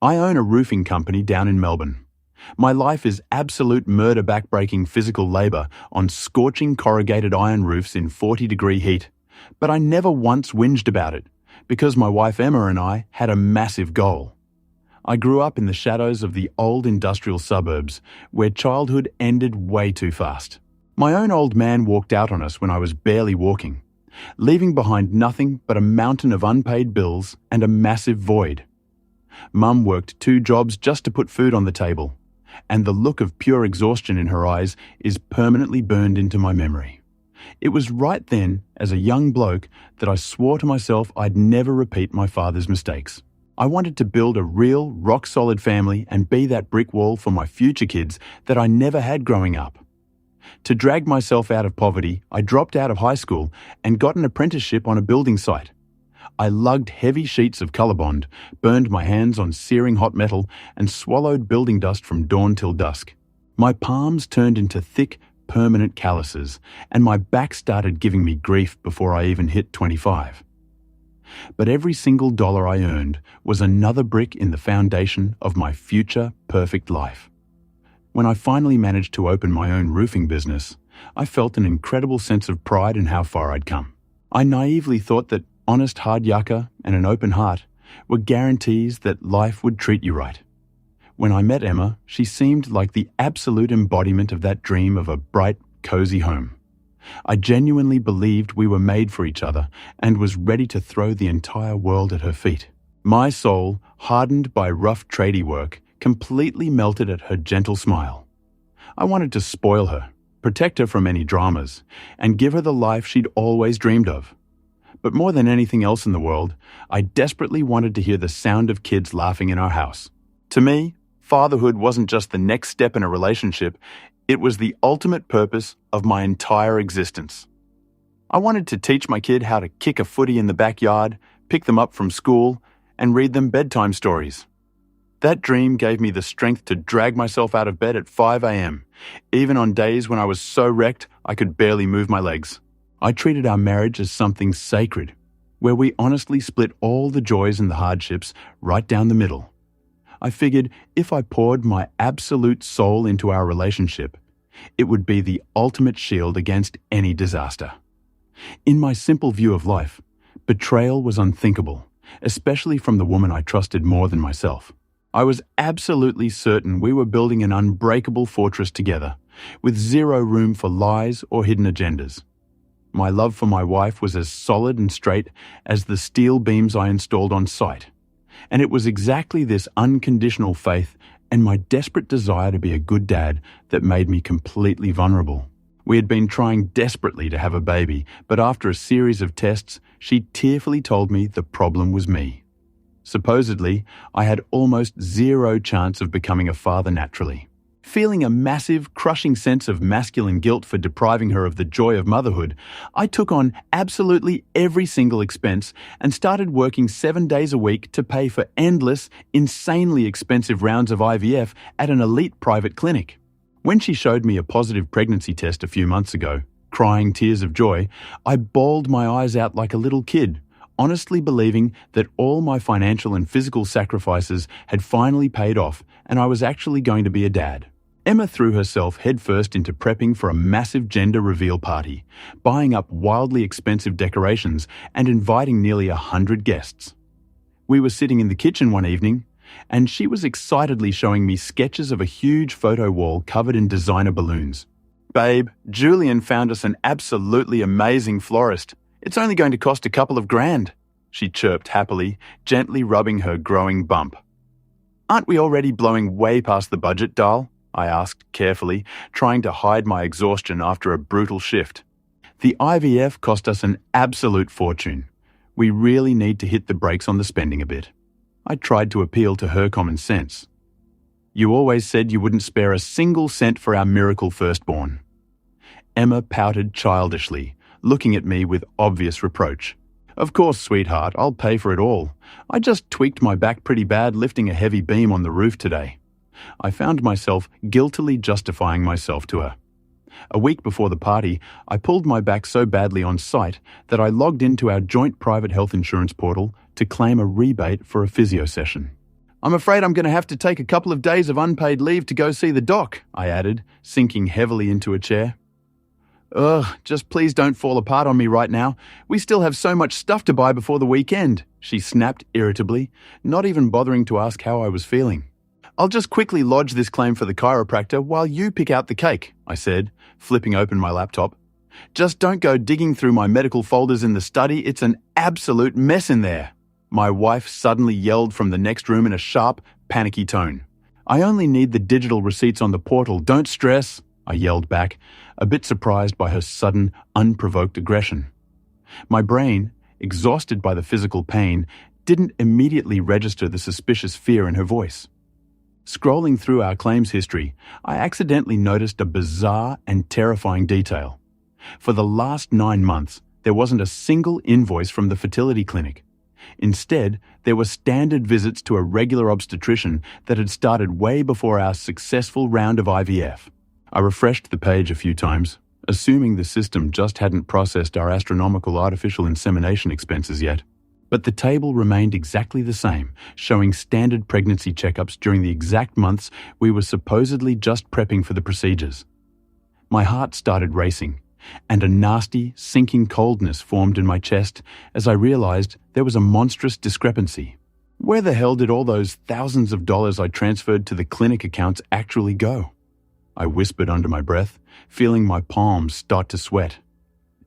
I own a roofing company down in Melbourne. My life is absolute murder backbreaking physical labour on scorching corrugated iron roofs in 40-degree heat. But I never once whinged about it, because my wife Emma and I had a massive goal. I grew up in the shadows of the old industrial suburbs, where childhood ended way too fast. My own old man walked out on us when I was barely walking, leaving behind nothing but a mountain of unpaid bills and a massive void. Mum worked 2 jobs just to put food on the table, and the look of pure exhaustion in her eyes is permanently burned into my memory. It was right then, as a young bloke, that I swore to myself I'd never repeat my father's mistakes. I wanted to build a real, rock-solid family and be that brick wall for my future kids that I never had growing up. To drag myself out of poverty, I dropped out of high school and got an apprenticeship on a building site. I lugged heavy sheets of colorbond, burned my hands on searing hot metal, and swallowed building dust from dawn till dusk. My palms turned into thick, permanent calluses, and my back started giving me grief before I even hit 25. But every single dollar I earned was another brick in the foundation of my future perfect life. When I finally managed to open my own roofing business, I felt an incredible sense of pride in how far I'd come. I naively thought that honest hard yakka and an open heart were guarantees that life would treat you right. When I met Emma, she seemed like the absolute embodiment of that dream of a bright, cozy home. I genuinely believed we were made for each other and was ready to throw the entire world at her feet. My soul, hardened by rough tradie work, completely melted at her gentle smile. I wanted to spoil her, protect her from any dramas, and give her the life she'd always dreamed of. But more than anything else in the world, I desperately wanted to hear the sound of kids laughing in our house. To me, fatherhood wasn't just the next step in a relationship, it was the ultimate purpose of my entire existence. I wanted to teach my kid how to kick a footy in the backyard, pick them up from school, and read them bedtime stories. That dream gave me the strength to drag myself out of bed at 5 a.m., even on days when I was so wrecked I could barely move my legs. I treated our marriage as something sacred, where we honestly split all the joys and the hardships right down the middle. I figured if I poured my absolute soul into our relationship, it would be the ultimate shield against any disaster. In my simple view of life, betrayal was unthinkable, especially from the woman I trusted more than myself. I was absolutely certain we were building an unbreakable fortress together, with zero room for lies or hidden agendas. My love for my wife was as solid and straight as the steel beams I installed on site. And it was exactly this unconditional faith and my desperate desire to be a good dad that made me completely vulnerable. We had been trying desperately to have a baby, but after a series of tests, she tearfully told me the problem was me. Supposedly, I had almost zero chance of becoming a father naturally. Feeling a massive, crushing sense of masculine guilt for depriving her of the joy of motherhood, I took on absolutely every single expense and started working 7 days a week to pay for endless, insanely expensive rounds of IVF at an elite private clinic. When she showed me a positive pregnancy test a few months ago, crying tears of joy, I bawled my eyes out like a little kid, honestly believing that all my financial and physical sacrifices had finally paid off and I was actually going to be a dad. Emma threw herself headfirst into prepping for a massive gender reveal party, buying up wildly expensive decorations and inviting nearly 100 guests. We were sitting in the kitchen one evening, and she was excitedly showing me sketches of a huge photo wall covered in designer balloons. "Babe, Julian found us an absolutely amazing florist. It's only going to cost a couple of grand," she chirped happily, gently rubbing her growing bump. "Aren't we already blowing way past the budget, doll?" I asked carefully, trying to hide my exhaustion after a brutal shift. "The IVF cost us an absolute fortune. We really need to hit the brakes on the spending a bit." I tried to appeal to her common sense. "You always said you wouldn't spare a single cent for our miracle firstborn." Emma pouted childishly, looking at me with obvious reproach. "Of course, sweetheart, I'll pay for it all. I just tweaked my back pretty bad lifting a heavy beam on the roof today." I found myself guiltily justifying myself to her. A week before the party, I pulled my back so badly on site that I logged into our joint private health insurance portal to claim a rebate for a physio session. I'm afraid I'm going to have to take a couple of days of unpaid leave to go see the doc, I added, sinking heavily into a chair. Ugh, just please don't fall apart on me right now. We still have so much stuff to buy before the weekend, she snapped irritably, not even bothering to ask how I was feeling. I'll just quickly lodge this claim for the chiropractor while you pick out the cake, I said, flipping open my laptop. Just don't go digging through my medical folders in the study. It's an absolute mess in there. My wife suddenly yelled from the next room in a sharp, panicky tone. I only need the digital receipts on the portal, don't stress, I yelled back, a bit surprised by her sudden, unprovoked aggression. My brain, exhausted by the physical pain, didn't immediately register the suspicious fear in her voice. Scrolling through our claims history, I accidentally noticed a bizarre and terrifying detail. For the last 9 months, there wasn't a single invoice from the fertility clinic. Instead, there were standard visits to a regular obstetrician that had started way before our successful round of IVF. I refreshed the page a few times, assuming the system just hadn't processed our astronomical artificial insemination expenses yet. But the table remained exactly the same, showing standard pregnancy checkups during the exact months we were supposedly just prepping for the procedures. My heart started racing, and a nasty, sinking coldness formed in my chest as I realized there was a monstrous discrepancy. Where the hell did all those thousands of dollars I transferred to the clinic accounts actually go? I whispered under my breath, feeling my palms start to sweat.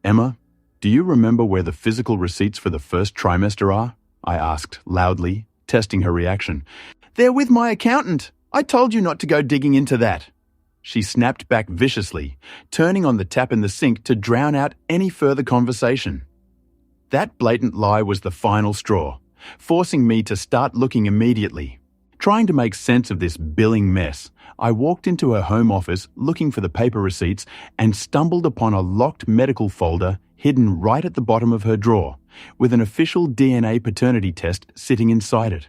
Emma, do you remember where the physical receipts for the first trimester are? I asked loudly, testing her reaction. They're with my accountant. I told you not to go digging into that. She snapped back viciously, turning on the tap in the sink to drown out any further conversation. That blatant lie was the final straw, forcing me to start looking immediately. Trying to make sense of this billing mess, I walked into her home office looking for the paper receipts and stumbled upon a locked medical folder hidden right at the bottom of her drawer, with an official DNA paternity test sitting inside it.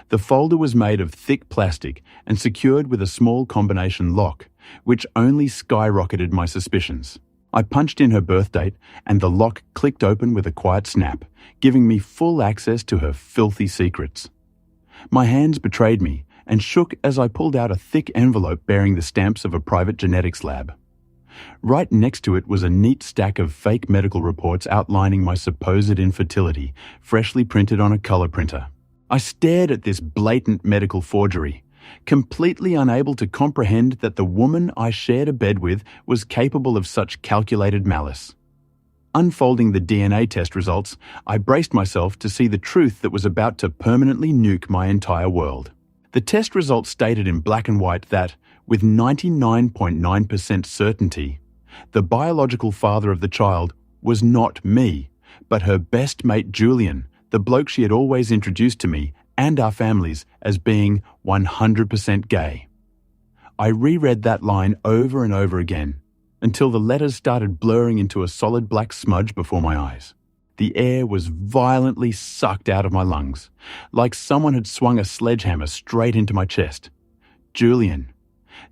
The folder was made of thick plastic and secured with a small combination lock, which only skyrocketed my suspicions. I punched in her birth date, and the lock clicked open with a quiet snap, giving me full access to her filthy secrets. My hands betrayed me and shook as I pulled out a thick envelope bearing the stamps of a private genetics lab. Right next to it was a neat stack of fake medical reports outlining my supposed infertility, freshly printed on a color printer. I stared at this blatant medical forgery, completely unable to comprehend that the woman I shared a bed with was capable of such calculated malice. Unfolding the DNA test results, I braced myself to see the truth that was about to permanently nuke my entire world. The test results stated in black and white that, with 99.9% certainty, the biological father of the child was not me, but her best mate Julian, the bloke she had always introduced to me and our families as being 100% gay. I reread that line over and over again, until the letters started blurring into a solid black smudge before my eyes. The air was violently sucked out of my lungs, like someone had swung a sledgehammer straight into my chest. Julian.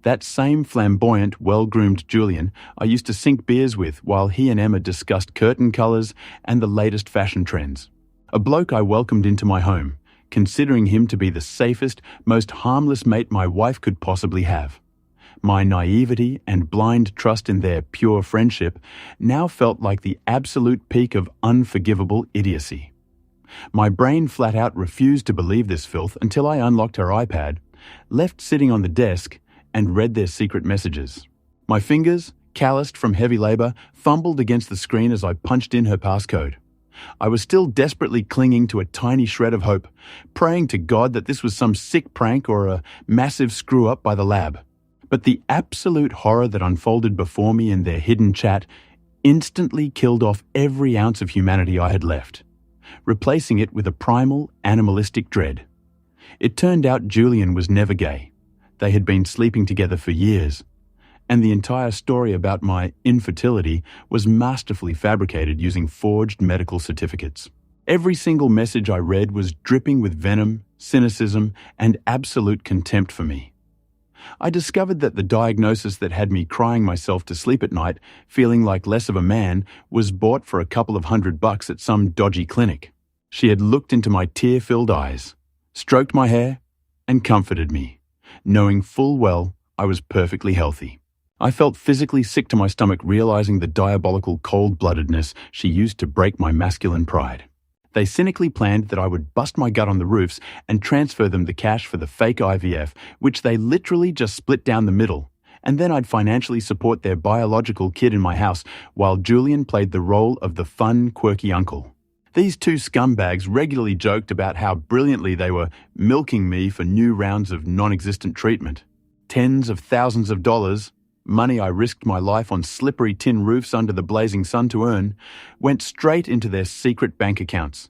That same flamboyant, well-groomed Julian I used to sink beers with while he and Emma discussed curtain colours and the latest fashion trends. A bloke I welcomed into my home, considering him to be the safest, most harmless mate my wife could possibly have. My naivety and blind trust in their pure friendship now felt like the absolute peak of unforgivable idiocy. My brain flat out refused to believe this filth until I unlocked her iPad, left sitting on the desk, and read their secret messages. My fingers, calloused from heavy labour, fumbled against the screen as I punched in her passcode. I was still desperately clinging to a tiny shred of hope, praying to God that this was some sick prank or a massive screw-up by the lab. But the absolute horror that unfolded before me in their hidden chat instantly killed off every ounce of humanity I had left, replacing it with a primal, animalistic dread. It turned out Julian was never gay. They had been sleeping together for years, and the entire story about my infertility was masterfully fabricated using forged medical certificates. Every single message I read was dripping with venom, cynicism, and absolute contempt for me. I discovered that the diagnosis that had me crying myself to sleep at night, feeling like less of a man, was bought for a couple of $100 at some dodgy clinic. She had looked into my tear-filled eyes, stroked my hair, and comforted me, knowing full well I was perfectly healthy. I felt physically sick to my stomach realizing the diabolical cold-bloodedness she used to break my masculine pride. They cynically planned that I would bust my gut on the roofs and transfer them the cash for the fake IVF, which they literally just split down the middle, and then I'd financially support their biological kid in my house while Julian played the role of the fun, quirky uncle. These two scumbags regularly joked about how brilliantly they were milking me for new rounds of non-existent treatment. Tens of thousands of dollars, money I risked my life on slippery tin roofs under the blazing sun to earn, went straight into their secret bank accounts.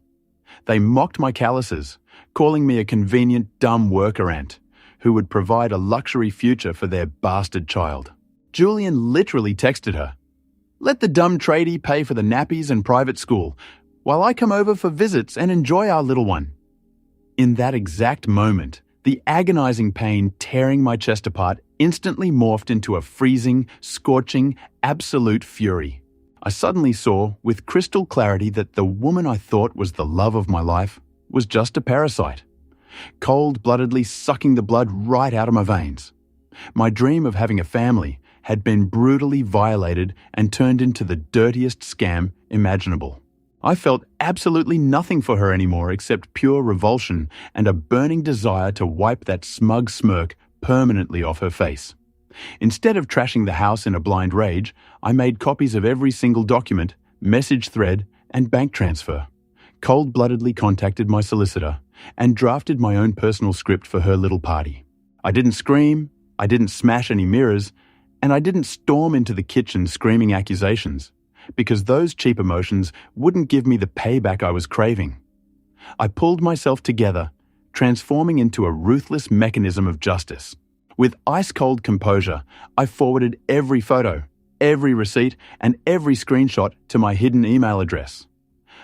They mocked my calluses, calling me a convenient, dumb worker ant who would provide a luxury future for their bastard child. Julian literally texted her, "Let the dumb tradie pay for the nappies and private school, while I come over for visits and enjoy our little one." In that exact moment, the agonizing pain tearing my chest apart instantly morphed into a freezing, scorching, absolute fury. I suddenly saw, with crystal clarity, that the woman I thought was the love of my life was just a parasite, cold-bloodedly sucking the blood right out of my veins. My dream of having a family had been brutally violated and turned into the dirtiest scam imaginable. I felt absolutely nothing for her anymore except pure revulsion and a burning desire to wipe that smug smirk permanently off her face. Instead of trashing the house in a blind rage, I made copies of every single document, message thread, and bank transfer, cold-bloodedly contacted my solicitor, and drafted my own personal script for her little party. I didn't scream, I didn't smash any mirrors, and I didn't storm into the kitchen screaming accusations, because those cheap emotions wouldn't give me the payback I was craving. I pulled myself together, transforming into a ruthless mechanism of justice. With ice-cold composure, I forwarded every photo, every receipt, and every screenshot to my hidden email address.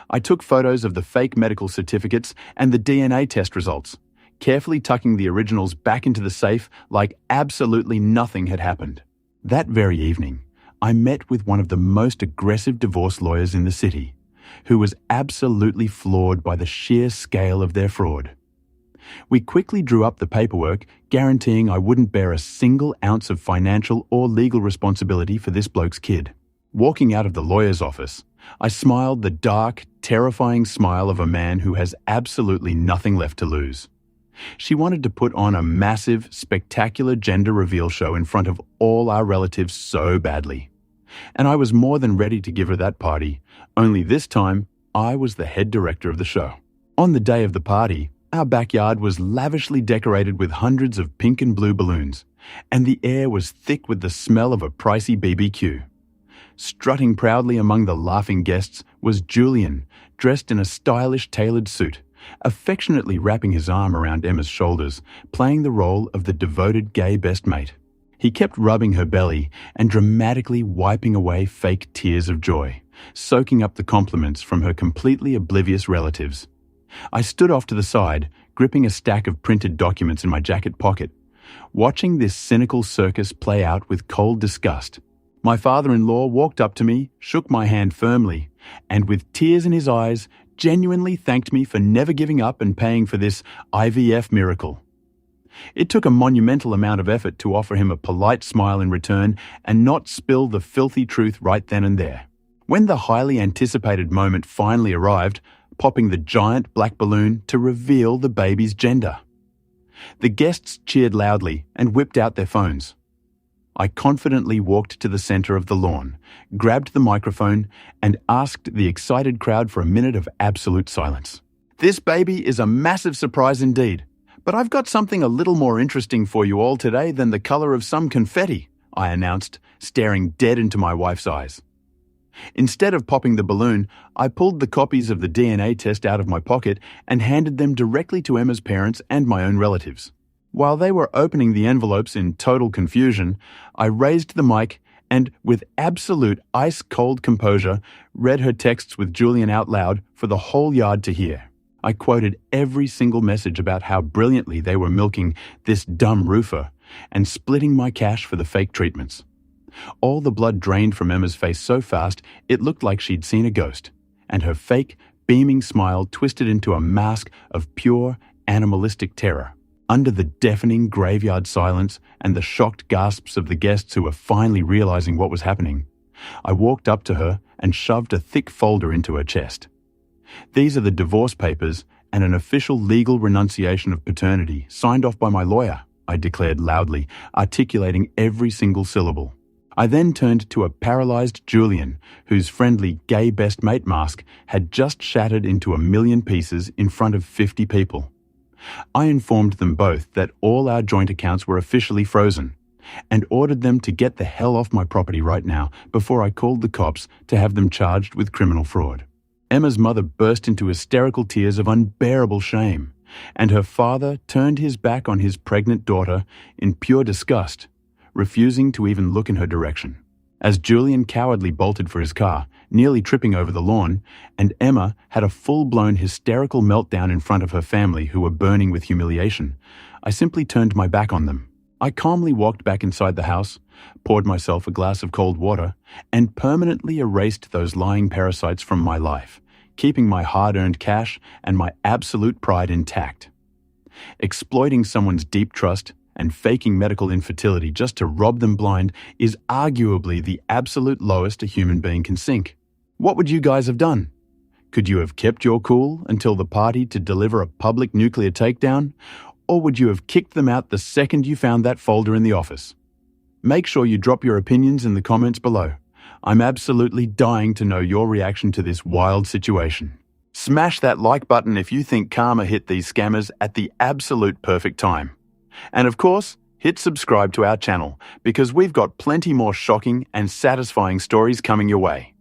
I took photos of the fake medical certificates and the DNA test results, carefully tucking the originals back into the safe like absolutely nothing had happened. That very evening, I met with one of the most aggressive divorce lawyers in the city, who was absolutely floored by the sheer scale of their fraud. We quickly drew up the paperwork, guaranteeing I wouldn't bear a single ounce of financial or legal responsibility for this bloke's kid. Walking out of the lawyer's office, I smiled the dark, terrifying smile of a man who has absolutely nothing left to lose. She wanted to put on a massive, spectacular gender reveal show in front of all our relatives so badly. And I was more than ready to give her that party, only this time I was the head director of the show. On the day of the party, our backyard was lavishly decorated with hundreds of pink and blue balloons, and the air was thick with the smell of a pricey BBQ. Strutting proudly among the laughing guests was Julian, dressed in a stylish tailored suit, affectionately wrapping his arm around Emma's shoulders, playing the role of the devoted gay best mate. He kept rubbing her belly and dramatically wiping away fake tears of joy, soaking up the compliments from her completely oblivious relatives. I stood off to the side, gripping a stack of printed documents in my jacket pocket, watching this cynical circus play out with cold disgust. My father-in-law walked up to me, shook my hand firmly, and with tears in his eyes, genuinely thanked me for never giving up and paying for this IVF miracle. It took a monumental amount of effort to offer him a polite smile in return and not spill the filthy truth right then and there. When the highly anticipated moment finally arrived, popping the giant black balloon to reveal the baby's gender, the guests cheered loudly and whipped out their phones. I confidently walked to the center of the lawn, grabbed the microphone, and asked the excited crowd for a minute of absolute silence. "This baby is a massive surprise indeed, but I've got something a little more interesting for you all today than the color of some confetti," I announced, staring dead into my wife's eyes. Instead of popping the balloon, I pulled the copies of the DNA test out of my pocket and handed them directly to Emma's parents and my own relatives. While they were opening the envelopes in total confusion, I raised the mic and, with absolute ice-cold composure, read her texts with Julian out loud for the whole yard to hear. I quoted every single message about how brilliantly they were milking this dumb roofer and splitting my cash for the fake treatments. All the blood drained from Emma's face so fast it looked like she'd seen a ghost, and her fake, beaming smile twisted into a mask of pure, animalistic terror. Under the deafening graveyard silence and the shocked gasps of the guests who were finally realizing what was happening, I walked up to her and shoved a thick folder into her chest. "These are the divorce papers and an official legal renunciation of paternity signed off by my lawyer," I declared loudly, articulating every single syllable. I then turned to a paralyzed Julian, whose friendly gay best mate mask had just shattered into a million pieces in front of 50 people. I informed them both that all our joint accounts were officially frozen, and ordered them to get the hell off my property right now before I called the cops to have them charged with criminal fraud. Emma's mother burst into hysterical tears of unbearable shame, and her father turned his back on his pregnant daughter in pure disgust, refusing to even look in her direction. As Julian cowardly bolted for his car, nearly tripping over the lawn, and Emma had a full-blown hysterical meltdown in front of her family who were burning with humiliation, I simply turned my back on them. I calmly walked back inside the house, poured myself a glass of cold water, and permanently erased those lying parasites from my life, keeping my hard-earned cash and my absolute pride intact. Exploiting someone's deep trust and faking medical infertility just to rob them blind is arguably the absolute lowest a human being can sink. What would you guys have done? Could you have kept your cool until the party to deliver a public nuclear takedown? Or would you have kicked them out the second you found that folder in the office? Make sure you drop your opinions in the comments below. I'm absolutely dying to know your reaction to this wild situation. Smash that like button if you think karma hit these scammers at the absolute perfect time. And of course, hit subscribe to our channel because we've got plenty more shocking and satisfying stories coming your way.